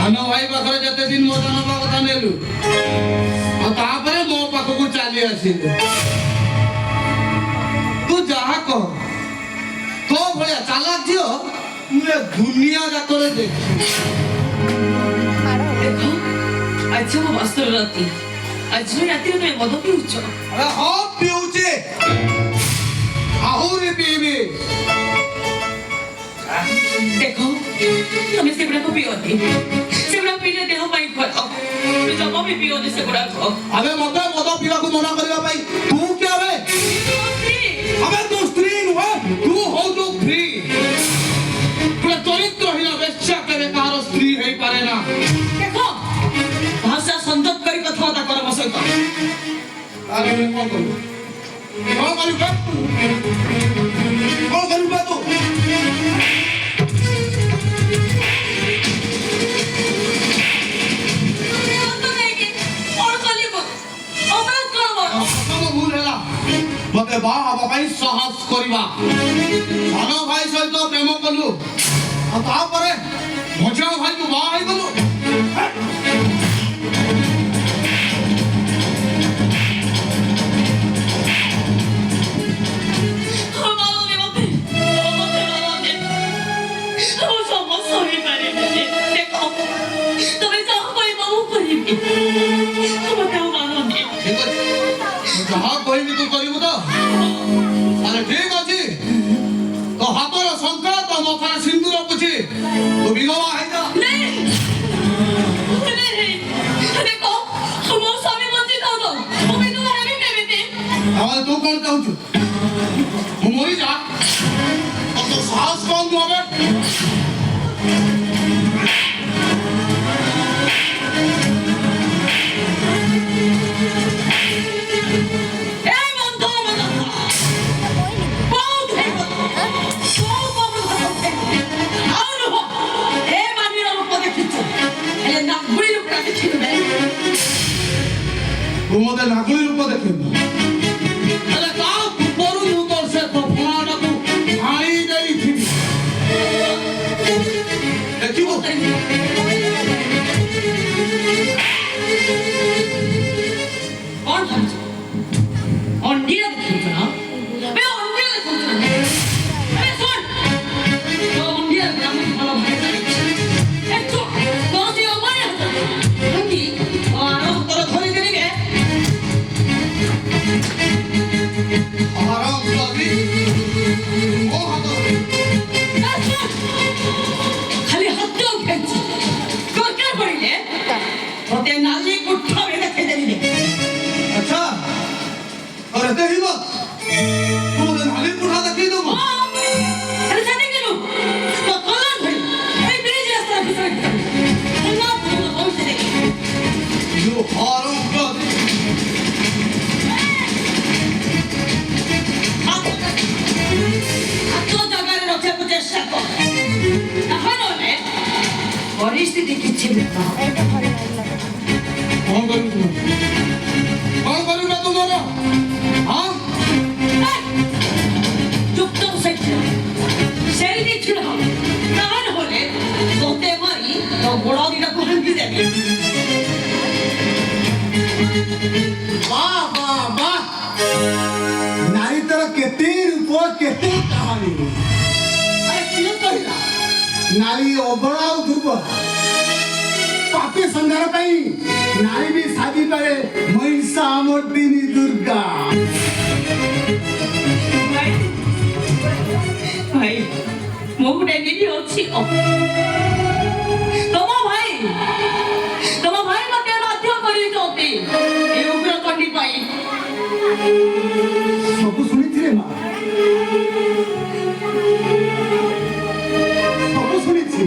ସାନ ଭାଇ ପାଖରେ ଯେତେ ଦିନ ମଜା ନେବା କଥା ନେଲୁ ଆଉ ତାପରେ ମୋ ପାଖକୁ ଚାଲି ଆସିଲୁ। ତୁ ଯାହା କହ ତୋ ଭଳିଆ ଚାଲାକ ଝିଅ ମୁଁ ଏ ଦୁନିଆ ଯାକରେ ଦେଖିଛି। ଦେଖ ଆଜି ମୋ ବାସ୍ତବ ରାତି, ଆଜି ରାତିରେ ତମେ ମଦ ପିଉଛ। ଆରେ ହଁ ପିଉଛେ, ଆହୁରି ପିଇବି। ଦେଖ ତମେ ସେଗୁଡାକ ପିଅନି, ସେଗୁଡାକ ପିଇଲେ ଦେହ ପାଇଁ ଖରାପ। ତମେ ଜମା ବି ପିଅନି ସେଗୁଡାକ। ଆବେ ମତେ ମଦ ପିଇବାକୁ ମନା କରିବା ପାଇଁ ତୁ କିଏ ବେ? ଆବେ ତୁ ସ୍ତ୍ରୀ ନୁହେଁ, ତୁ ହଉଛୁ ଫ୍ରି। ପୁରା ଚରିତ୍ରହୀନ ବେଶ୍ୟା କେବେ କାହାର ସ୍ତ୍ରୀ ହେଇପାରେ ନା। ଦେଖ ଭାଷା ସଂଯୋଗ କରି କଥାବାର୍ତ୍ତା କର ମୋ ସହିତ। ତାହେଲେ ଆମେ କଣ କରିବୁ? କଣ କରିବୁ ବେ? କଣ କରିବୁ ବେ ତୁ? ମତେ ବାହା ହବା ପାଇଁ ସାହସ କରିବା। ସାନ ଭାଇ ସହିତ ପ୍ରେମ କଲୁ ଆଉ ତାପରେ ମଝିଆ ଭାଇକୁ ବାହା ହେଇଗଲୁ। ଯାହା କହିବି ତୁ କରିବୁ ତ? ଆରେ ଠିକ ଅଛି, ତୋ ହାତର ଶଙ୍ଖା ତୋ ମଥାରେ ସିନ୍ଦୁର ପୁଛି ତୁ ବିଧବା ହେଇଯା। ତାହେଲେ ତୁ କଣ ଚାହୁଁଛୁ? ମୁଁ ମରିଯା? ତୋ ସାହସ କଣ ତୁ ହବେ? ତୁ ମତେ ନାଗୁଳି ରୂପ ଦେଖିବୁ, ହେଲେ ତା ପୂର୍ବରୁ ମୁଁ ତୋର ସେ ଫଣାଟାକୁ ଆଣି ଦେଇଥିବି। ଦେଖିବୁ କଣ ଭାବୁଛ? ଅଣ୍ଡିଆ ଦେଖୁଛ ନା? ଅଣ୍ଡିଆ ଦେଖୁଛ ନା? ଶୁଣ ଅଣ୍ଡିଆ ଆମକୁ ଭଲ ଭାଇ ଚାଲିଛି। ଖାଲି ହାତ ଉଠାଇଛି ଦରକାର ପଡ଼ିଲେ ତତେ ନାଲି କୁଠ ଦେଖେଇ ଦେବି। ଆଚ୍ଛା और रहते ही बात तू मुझे नाली उठा के दो अरे जाने के लो तो कौन भाई ए ब्रिज रास्ता फिसल ना बोल से देख जो हारों का तो जगह रखे को चेष्टा कर তাহলে পরিস্থিতি কিছু না। कौन करूं तुम कौन करूंगा तुम्हारा? हाँ যুক্ত সেই দিচ্ছিল তাহলে হলে তোতে মারি তো বড় দিটা ভাঙি দেবে। वाह वाह वाह नारी तरह केते रूप केते कहानी अरे किए कहिला नारी ओबळाउ ध्रुव पापी संघार पाई नारी भी साजी पारे महिषामर्दिनी दुर्गा। भाई मो गुटे दीदी अछि तम भाई मते बाध्य करी जोती ए उग्र कंडी पाई सब सुनिथिरे मा सब सुनिथि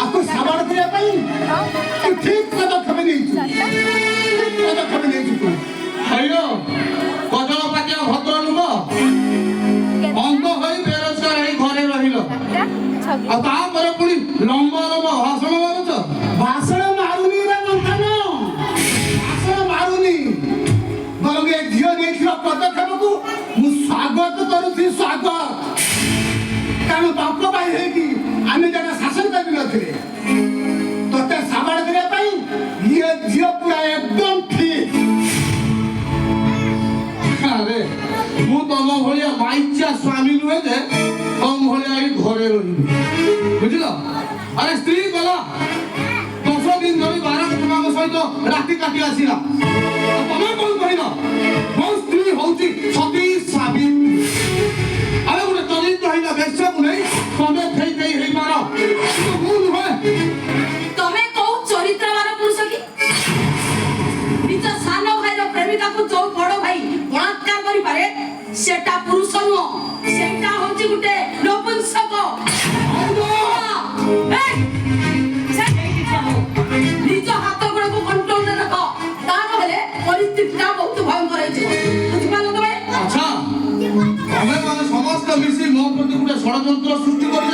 आपको साबार दिया पाई तू ठीक पदक्षेप नेइछु तू हैलो कजळ पाटिया भद्र नुग अंग होई बेरोजगार हेई घरे रहिलो आ ता पर पुनी लंबा लंबा भाषण मारुनी रे मंथन भाषण मारुनी बरंग ए धियो देखियो पदक्षेप को मु स्वागत करूथि स्वागत कारण बाप भाई है कि आमे जने शासन कर আরে স্ত্রী গলা 10 দিন ধরে 12 তোমাଙ୍କ ସହିତ ରାତି କାଟି ଆସିଲା ତମେ କଣ କହିଲ ମୋ ସ୍ତ୍ରୀ ହଉଛି ସତୀ ସାବିତ୍ରୀ ଆରେ ଗୋଟେ ଚରିତ୍ର ହେଇଲା ବେଶ୍ୟାକୁ ନେଇ ତମେ ଖେଇ ଖେଇ ହେଇପାର ମୁଁ ନୁହେଁ ତମେ କୋଉ ଚରିତ୍ରବାନ ପୁରୁଷ କି ନିଜ ସାନ ଭାଇର ପ୍ରେମିକାକୁ ଯୋଉ ବଡ ଭାଇ ବଳାତ୍କାର କରିପାରେ ସେଟା ପୁରୁଷ ନୁହଁ ସେଟା ହଉଛି ଗୋଟେ ନପୁଂସକ ନିଜ ହାତ ଗୋଡକୁ କଣ୍ଟ୍ରୋଲରେ ରଖ ତା ନହେଲେ ପରିସ୍ଥିତିଟା ବହୁତ ଭୟଙ୍କର ହେଇଯିବ ବୁଝିପାରିଲ ତମେ ଆଚ୍ଛା ତମେ ମାନେ ସମସ୍ତେ ମିଶି ମୋ ପ୍ରତି ଗୋଟେ ଷଡ଼ଯନ୍ତ୍ର ସୃଷ୍ଟି କରି